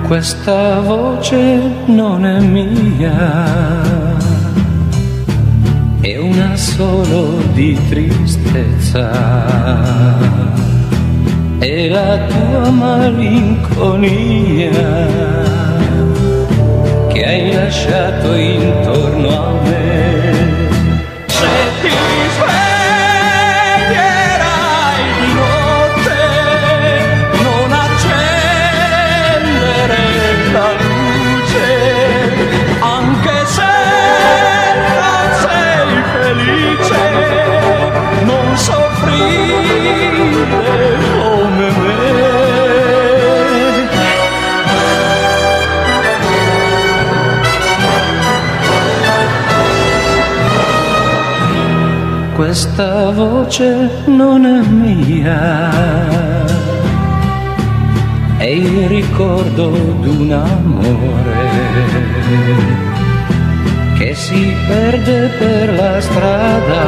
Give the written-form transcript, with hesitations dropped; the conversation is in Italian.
Questa voce non è mia, è una solo di tristezza, è la tua malinconia che hai lasciato intorno a me. Se ti sveglierai di notte, non accendere la luce, anche se non sei felice, non soffrire come me. Questa voce non è mia, è il ricordo d'un amore che si perde per la strada